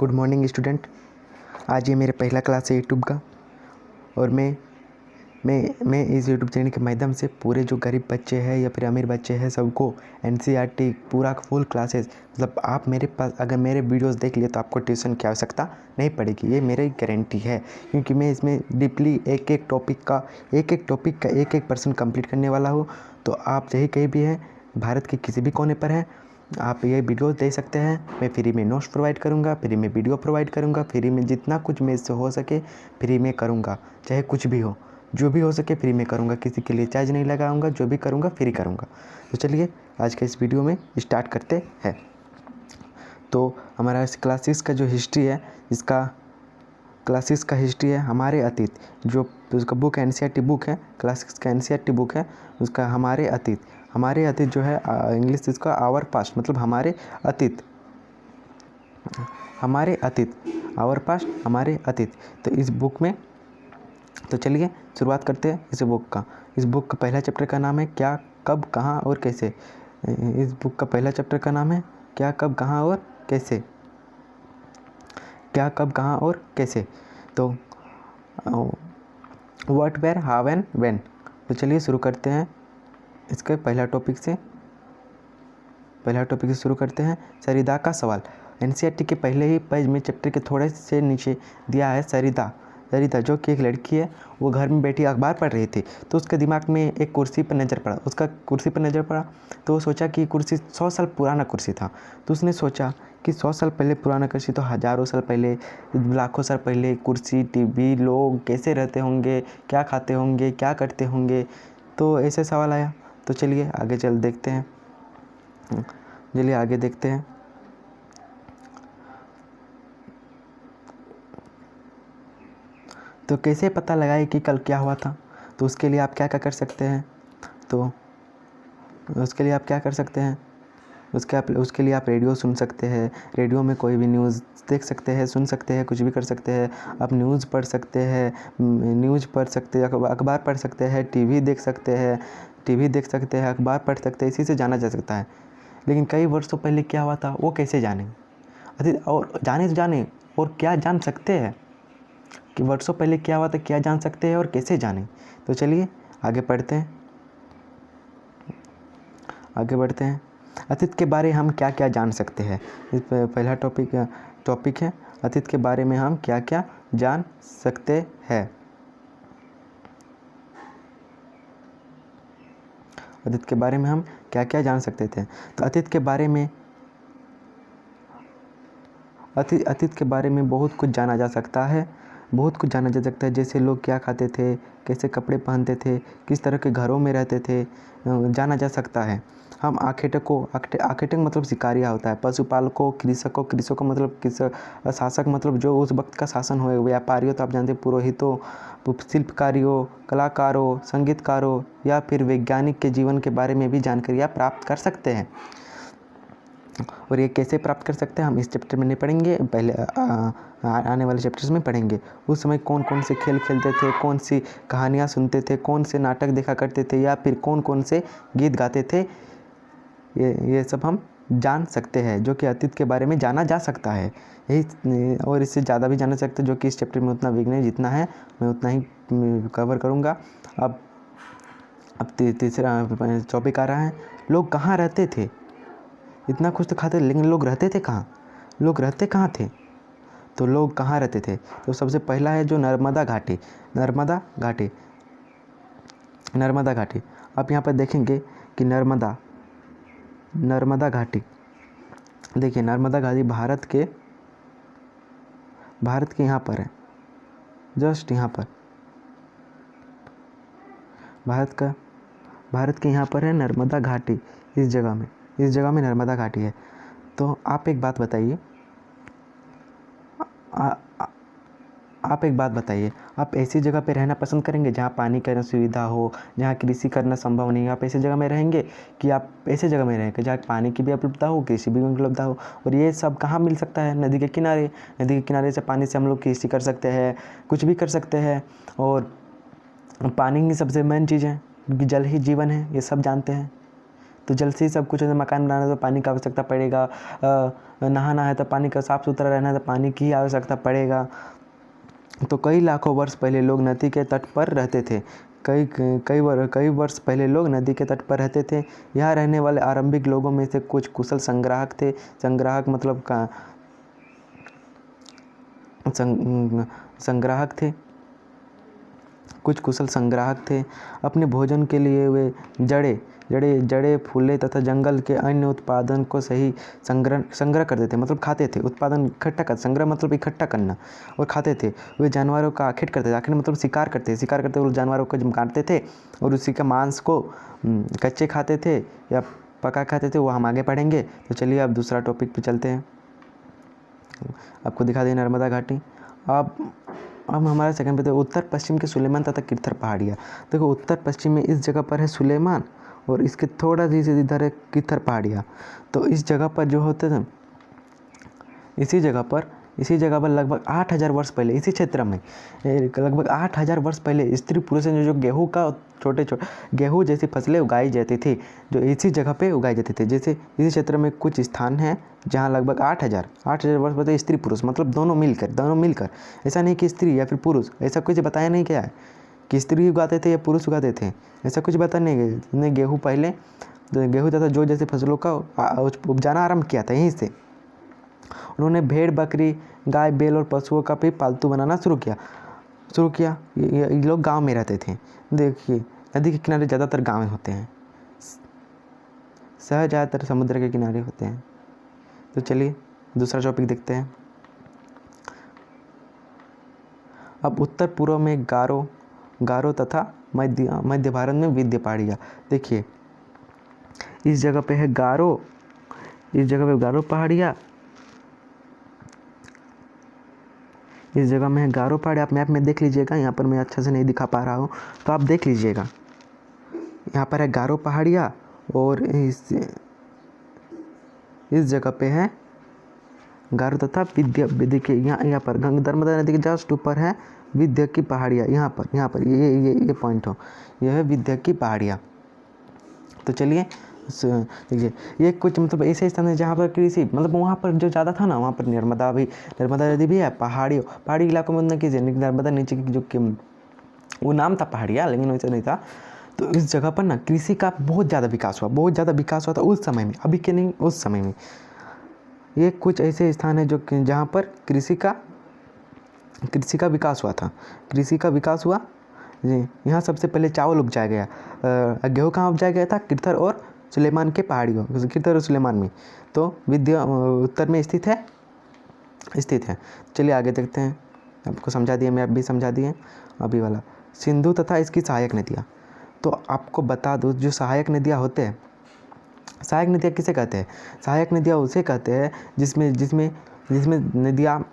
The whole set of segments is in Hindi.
Good morning student. आज ये मेरा पहला क्लास है यूट्यूब का और मैं इस यूट्यूब चैनल के माध्यम से पूरे जो गरीब बच्चे हैं या फिर अमीर बच्चे हैं सबको एनसीईआरटी पूरा फुल क्लासेस मतलब आप मेरे पास अगर मेरे वीडियोस देख लिए तो आपको ट्यूशन की आवश्यकता नहीं पड़ेगी। ये मेरी गारंटी है क्योंकि मैं इसमें डीपली एक एक टॉपिक का एक पर्सन कंप्लीट करने वाला हूँ। तो आप चाहे कहीं भी हैं, भारत के किसी भी कोने पर हैं, आप ये वीडियो दे सकते हैं। मैं फ्री में नोट्स प्रोवाइड करूँगा, फ्री में वीडियो प्रोवाइड करूँगा, फ्री में जितना कुछ मैं इससे हो सके फ्री में करूँगा। चाहे कुछ भी हो, जो भी हो सके फ्री में करूँगा, किसी के लिए चार्ज नहीं लगाऊँगा। जो भी करूँगा फ्री करूँगा। तो चलिए आज के इस वीडियो में स्टार्ट करते हैं। तो हमारा इस क्लासेस का जो हिस्ट्री है, इसका क्लासेस का हिस्ट्री है हमारे अतीत। जो उसका बुक एनसीईआरटी बुक है, क्लासेस का एनसीईआरटी बुक है, उसका हमारे अतीत जो है इंग्लिश इसका आवर पास्ट मतलब हमारे अतीत आवर पास्ट हमारे अतीत। तो इस बुक में तो चलिए शुरुआत करते हैं इस बुक का। इस बुक का पहला चैप्टर का नाम है क्या, कब, कहाँ और कैसे। इस बुक का पहला चैप्टर का नाम है क्या, कब, कहाँ और कैसे। क्या, कब, कहाँ और कैसे। तो what, where, how and when. तो चलिए शुरू करते हैं इसके पहला टॉपिक से शुरू करते हैं। सरिता का सवाल। एनसीईआरटी के पहले ही पेज में चैप्टर के थोड़े से नीचे दिया है सरिता जो कि एक लड़की है। वो घर में बैठी अखबार पढ़ रही थी तो उसके दिमाग में एक कुर्सी पर नज़र पड़ा। तो वो सोचा कि कुर्सी 100 साल पुराना कुर्सी था। तो उसने सोचा कि 100 साल पहले पुराना कुर्सी तो हज़ारों साल पहले, लाखों साल पहले कुर्सी, टीवी, लोग कैसे रहते होंगे, क्या खाते होंगे, क्या करते होंगे। तो ऐसे सवाल आया। तो चलिए आगे देखते हैं। तो कैसे पता लगाए कि कल क्या हुआ था। तो उसके लिए आप क्या कर सकते हैं। उसके लिए आप रेडियो सुन सकते हैं। रेडियो में कोई भी न्यूज़ देख सकते हैं, सुन सकते हैं, कुछ भी कर सकते हैं। आप न्यूज़ पढ़ सकते हैं, अखबार पढ़ सकते हैं, टीवी देख सकते हैं, अखबार पढ़ सकते हैं। इसी से जाना जा सकता है। लेकिन कई वर्षों पहले क्या हुआ था वो कैसे जानें। और जाने और क्या जान सकते हैं कि वर्षों पहले क्या हुआ था, क्या जान सकते हैं और कैसे जानें। तो चलिए आगे बढ़ते हैं। अतीत के बारे में हम क्या क्या जान सकते हैं। इस पहला टॉपिक है अतीत के बारे में हम क्या क्या जान सकते हैं। अतीत के बारे में हम क्या क्या जान सकते थे। तो अतीत के बारे में बहुत कुछ जाना जा सकता है। जैसे लोग क्या खाते थे, कैसे कपड़े पहनते थे, किस तरह के घरों में रहते थे, जाना जा सकता है। हम आखेटक मतलब शिकारिया होता है। पशुपालकों, कृषकों मतलब शासक मतलब जो उस वक्त का शासन हुए। व्यापारियों तो आप जानते हैं, पुरोहितों, शिल्पकारियों, कलाकारों, संगीतकारों या फिर वैज्ञानिक के जीवन के बारे में भी जानकारियाँ प्राप्त कर सकते हैं। और ये कैसे प्राप्त कर सकते हैं हम इस चैप्टर में नहीं पढ़ेंगे, पहले आने वाले चैप्टर्स में पढ़ेंगे। उस समय कौन कौन से खेल खेलते थे, कौन सी कहानियाँ सुनते थे, कौन से नाटक देखा करते थे या फिर कौन कौन से गीत गाते थे, ये सब हम जान सकते हैं, जो कि अतीत के बारे में जाना जा सकता है। यही और इससे ज़्यादा भी जाना सकते हैं, जो कि इस चैप्टर में उतना विघ्न जितना है मैं उतना ही कवर करूँगा। अब तीसरा टॉपिक आ रहा है, लोग कहाँ रहते थे। इतना कुछ तो खाते लेकिन लोग रहते कहाँ थे। तो लोग कहाँ रहते थे। तो सबसे पहला है जो नर्मदा घाटी। आप यहाँ पर देखेंगे कि नर्मदा घाटी, देखिए नर्मदा घाटी भारत के यहाँ पर है, जस्ट यहाँ पर भारत के यहाँ पर है नर्मदा घाटी। इस जगह में नर्मदा घाटी है। तो आप एक बात बताइए, आप ऐसी जगह पे रहना पसंद करेंगे जहाँ पानी की सुविधा हो, जहाँ कृषि करना संभव नहीं है। आप ऐसी जगह में रहेंगे कि आप ऐसे जगह में रहेंगे जहाँ पानी की भी उपलब्धता हो, कृषि भी उपलब्धता हो। और ये सब कहाँ मिल सकता है, नदी के किनारे से पानी से हम लोग कृषि कर सकते हैं, कुछ भी कर सकते हैं। और पानी की सबसे मेन चीज़ है क्योंकि जल ही जीवन है, ये सब जानते हैं। तो जल से ही सब कुछ होता है। मकान बनाना है तो पानी की आवश्यकता पड़ेगा, नहाना है तो पानी का, साफ सुथरा रहना है तो पानी की आवश्यकता पड़ेगा। तो कई लाखों वर्ष पहले लोग नदी के तट पर रहते थे। कई वर्ष पहले लोग नदी के तट पर रहते थे। यहाँ रहने वाले आरंभिक लोगों में से कुछ कुशल संग्राहक थे। संग्राहक मतलब संग्राहक थे, कुछ कुशल संग्राहक थे। अपने भोजन के लिए वे जड़े फूले तथा जंगल के अन्य उत्पादन को सही संग्रह करते थे, मतलब खाते थे। उत्पादन इकट्ठा कर, संग्रह मतलब इकट्ठा करना, और खाते थे। वे जानवरों का आखेट करते थे। आखेट मतलब शिकार करते वो जानवरों को जब काटते थे और उसी के मांस को कच्चे खाते थे या पका खाते थे, वो हम आगे पढ़ेंगे। तो चलिए अब दूसरा टॉपिक पे चलते हैं। आपको दिखा दें नर्मदा घाटी। अब हमारा सेकंड पे, तो उत्तर पश्चिम के सुलेमान तथा किरथर पहाड़ियाँ। देखो उत्तर पश्चिम में इस जगह पर है सुलेमान और इसके थोड़ा सी इधर है किरथर पहाड़ियाँ। तो इस जगह पर जो होते थे, इसी जगह पर लगभग 8000 वर्ष पहले इसी क्षेत्र में लगभग 8000 वर्ष पहले स्त्री पुरुष ने जो गेहूँ का छोटे गेहूँ जैसी फसलें उगाई जाती थी, जो इसी जगह पे उगाई जाती थी। जैसे इसी क्षेत्र में कुछ स्थान हैं जहाँ लगभग 8000 वर्ष पहले स्त्री पुरुष मतलब दोनों मिलकर, ऐसा नहीं कि स्त्री या फिर पुरुष, ऐसा कुछ बताया नहीं गया है कि स्त्री उगाते थे या पुरुष उगाते थे, ऐसा कुछ बताया नहीं गया। उन्होंने गेहूँ पहले गेहूँ तथा जो जैसे फसलों का उपजाना आरम्भ किया था। यहीं से उन्होंने भेड़ बकरी गाय बैल और पशुओं का भी पालतू बनाना शुरू किया। ये लोग गांव में रहते थे। देखिए नदी के किनारे ज़्यादातर गाँव होते हैं, शहर ज़्यादातर समुद्र के किनारे होते हैं। तो चलिए दूसरा टॉपिक देखते हैं। अब उत्तर पूर्व में गारो तथा मध्य भारत में विंध्य पहाड़ियाँ। देखिए इस जगह पे है गारो, इस जगह पे गारो पहाड़ियाँ, इस जगह में है गारो पहाड़ी। आप मैप में देख लीजिएगा, यहाँ पर मैं अच्छा से नहीं दिखा पा रहा हूँ तो आप देख लीजिएगा। यहाँ पर है गारो पहाड़ियाँ और इस जगह पे है गारो तथा विंध्य के यहाँ पर नर्मदा नदी के जस्ट ऊपर है विंध्य की पहाड़ियाँ। यहाँ पर ये पॉइंट हो, यह है विंध्य की पहाड़ियाँ। तो चलिए देखिए ये कुछ मतलब ऐसे स्थान है जहाँ पर कृषि मतलब वहाँ पर जो ज़्यादा था ना, वहाँ पर नर्मदा नदी भी है। पहाड़ी इलाकों में उतना कीजिए, नर्मदा नीचे की जो वो नाम था पहाड़ियाँ, लेकिन वैसा नहीं था। तो इस जगह पर ना कृषि का बहुत ज़्यादा विकास हुआ था उस समय में, अभी के नहीं, उस समय में। ये कुछ ऐसे स्थान है जो जहाँ पर कृषि का विकास हुआ था। कृषि का विकास हुआ जी। यहाँ सबसे पहले चावल उपजाया गया। गेहूँ कहाँ उपजाया गया था? किरथर और सुलेमान के पहाड़ियों, किरथर और सुलेमान में। तो विंध्य उत्तर में स्थित है। चलिए आगे देखते हैं। आपको समझा दिया, मैं अब भी समझा दिए। अभी वाला सिंधु तथा इसकी सहायक नदियाँ। तो आपको बता दूँ, जो सहायक नदियाँ होते हैं, सहायक नदियाँ किसे कहते हैं? सहायक नदियाँ उसे कहते हैं जिसमें नदियाँ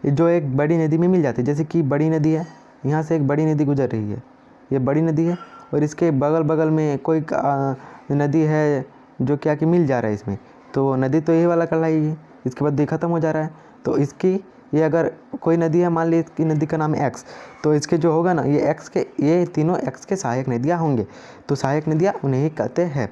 जो एक बड़ी नदी में मिल जाती है। जैसे कि बड़ी नदी है, यहाँ से एक बड़ी नदी गुजर रही है, ये बड़ी नदी है, और इसके बगल में कोई नदी है जो क्या कि मिल जा रहा है इसमें, तो नदी तो यही वाला कहलाई है। इसके बाद खत्म हो जा रहा है, तो इसकी ये अगर कोई नदी है, मान ली इसकी नदी का नाम है एक्स, तो इसके जो होगा ना ये तीनों एक्स के सहायक नदियाँ होंगे। तो सहायक नदियाँ उन्हें ही कहते हैं।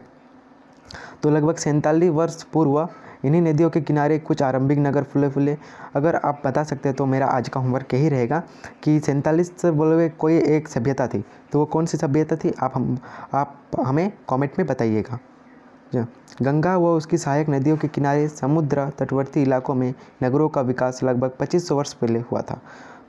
तो लगभग 47 वर्ष पूर्व इन्हीं नदियों के किनारे कुछ आरंभिक नगर फूले। अगर आप बता सकते हैं तो मेरा आज का होमवर्क यही रहेगा कि 47 से बोले कोई एक सभ्यता थी, तो वो कौन सी सभ्यता थी आप हमें कमेंट में बताइएगा। गंगा व उसकी सहायक नदियों के किनारे समुद्र तटवर्ती इलाकों में नगरों का विकास लगभग 2500 वर्ष पहले हुआ था।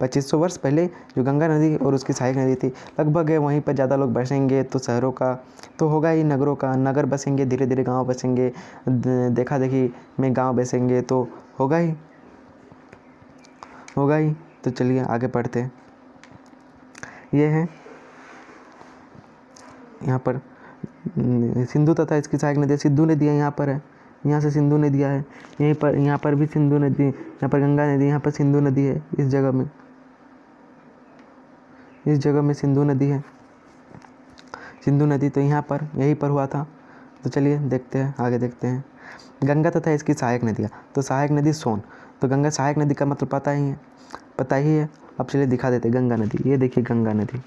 2500 वर्ष पहले जो गंगा नदी और उसकी सहायक नदी थी, लगभग है वहीं पर ज़्यादा लोग बसेंगे तो शहरों का तो होगा ही, नगर बसेंगे, धीरे धीरे गांव बसेंगे, देखा देखी में गांव बसेंगे तो होगा ही। तो चलिए आगे बढ़ते हैं। ये है यहाँ पर सिंधु तथा इसकी सहायक नदियाँ, सिंधु नदियाँ यहाँ पर है, यहाँ से सिंधु नदियाँ है, यहाँ पर भी सिंधु नदी, यहाँ पर गंगा नदी, यहाँ पर सिंधु नदी है। इस जगह में सिंधु नदी है। सिंधु नदी तो यहाँ पर यहीं पर हुआ था। तो चलिए देखते हैं, आगे देखते हैं। गंगा तथा इसकी सहायक नदियाँ। तो सहायक नदी सोन, तो गंगा सहायक नदी का मतलब पता ही है। अब चलिए दिखा देते हैं गंगा नदी। ये देखिए गंगा नदी,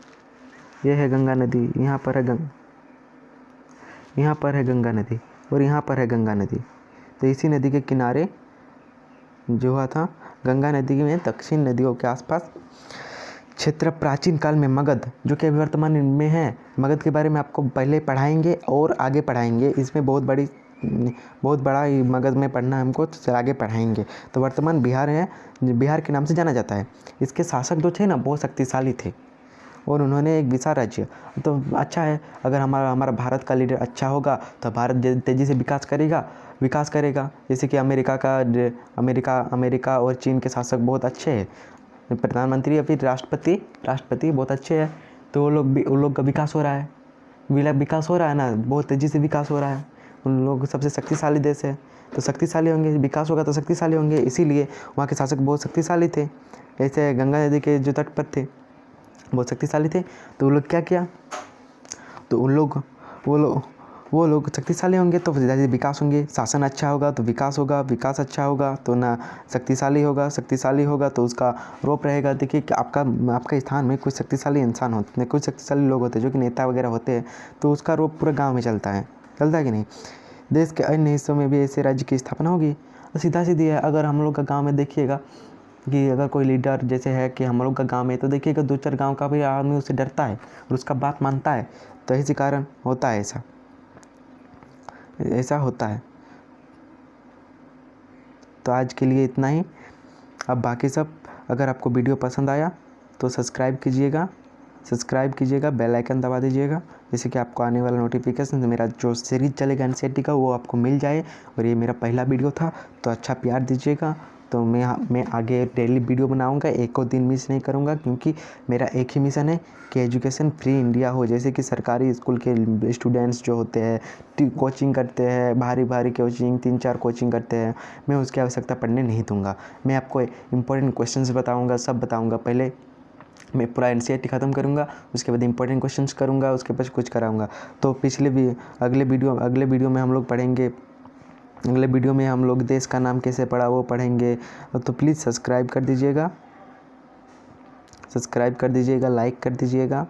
ये है गंगा नदी, यहाँ पर है यहाँ पर है गंगा नदी और यहाँ पर है गंगा नदी। तो इसी नदी के किनारे जो हुआ था, गंगा नदी में दक्षिण नदियों के आसपास क्षेत्र प्राचीन काल में मगध, जो कि वर्तमान में है, मगध के बारे में आपको पहले पढ़ाएंगे और आगे पढ़ाएंगे। इसमें बहुत बड़ा मगध में पढ़ना हमको, तो आगे पढ़ाएंगे। तो वर्तमान बिहार है, बिहार के नाम से जाना जाता है। इसके शासक जो थे ना, बहुत शक्तिशाली थे और उन्होंने एक विशाल राज्य, तो अच्छा है अगर हमारा भारत का लीडर अच्छा होगा तो भारत तेज़ी से विकास करेगा। जैसे कि अमेरिका और चीन के शासक बहुत अच्छे हैं, प्रधानमंत्री या फिर राष्ट्रपति बहुत अच्छे हैं, तो उन लोग का विकास हो रहा है, विकास हो रहा है ना, बहुत तेज़ी से विकास हो रहा है। उन लोग सबसे शक्तिशाली देश है, तो शक्तिशाली होंगे, विकास होगा तो शक्तिशाली होंगे, इसीलिए वहाँ के शासक बहुत शक्तिशाली थे। ऐसे गंगा नदी के जो तट पर थे बहुत शक्तिशाली थे। तो वो लोग क्या किया, तो वो लोग शक्तिशाली होंगे तो ज़्यादा विकास होंगे, शासन अच्छा होगा तो विकास होगा, विकास अच्छा होगा तो ना शक्तिशाली होगा तो उसका रोप रहेगा। देखिए कि आपका स्थान में कुछ शक्तिशाली इंसान होते हैं, कुछ शक्तिशाली लोग होते हैं जो कि नेता वगैरह होते हैं, तो उसका रोप पूरे गाँव में चलता है कि नहीं। देश के अन्य हिस्सों में भी ऐसे राज्य की स्थापना होगी। सीधा सीधी है, अगर हम लोग का गाँव में देखिएगा कि अगर कोई लीडर जैसे है कि हम लोग का गांव में, तो देखिएगा 2-4 गांव का भी आदमी उससे डरता है और उसका बात मानता है, तो इसी कारण होता है ऐसा होता है। तो आज के लिए इतना ही। अब बाकी सब, अगर आपको वीडियो पसंद आया तो सब्सक्राइब कीजिएगा, बेल आइकन दबा दीजिएगा, जैसे कि आपको आने वाला नोटिफिकेशन, मेरा जो सीरीज़ चलेगा एनसीईआरटी का वो आपको मिल जाए। और ये मेरा पहला वीडियो था, तो अच्छा प्यार दीजिएगा। तो मैं आगे डेली वीडियो बनाऊंगा, एक और दिन मिस नहीं करूंगा, क्योंकि मेरा एक ही मिशन है कि एजुकेशन फ्री इंडिया हो। जैसे कि सरकारी स्कूल के स्टूडेंट्स जो होते हैं कोचिंग करते हैं, भारी कोचिंग 3-4 कोचिंग करते हैं, मैं उसकी आवश्यकता पड़ने नहीं दूंगा। मैं आपको इंपॉर्टेंट क्वेश्चंस बताऊंगा, सब बताऊंगा। पहले मैं पूरा एनसीईआरटी ख़त्म करूंगा, उसके बाद इंपॉर्टेंट क्वेश्चंस करूंगा, उसके बाद कुछ कराऊंगा। तो अगले वीडियो में हम लोग पढ़ेंगे, अगले वीडियो में हम लोग देश का नाम कैसे पढ़ा वो पढ़ेंगे। तो प्लीज़ सब्सक्राइब कर दीजिएगा, लाइक कर दीजिएगा।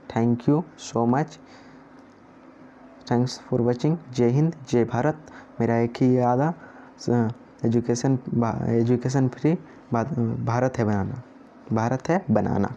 Thank you so much, thanks for watching. जय हिंद, जय भारत। मेरा एक ही इरादा, एजुकेशन फ्री भारत है बनाना।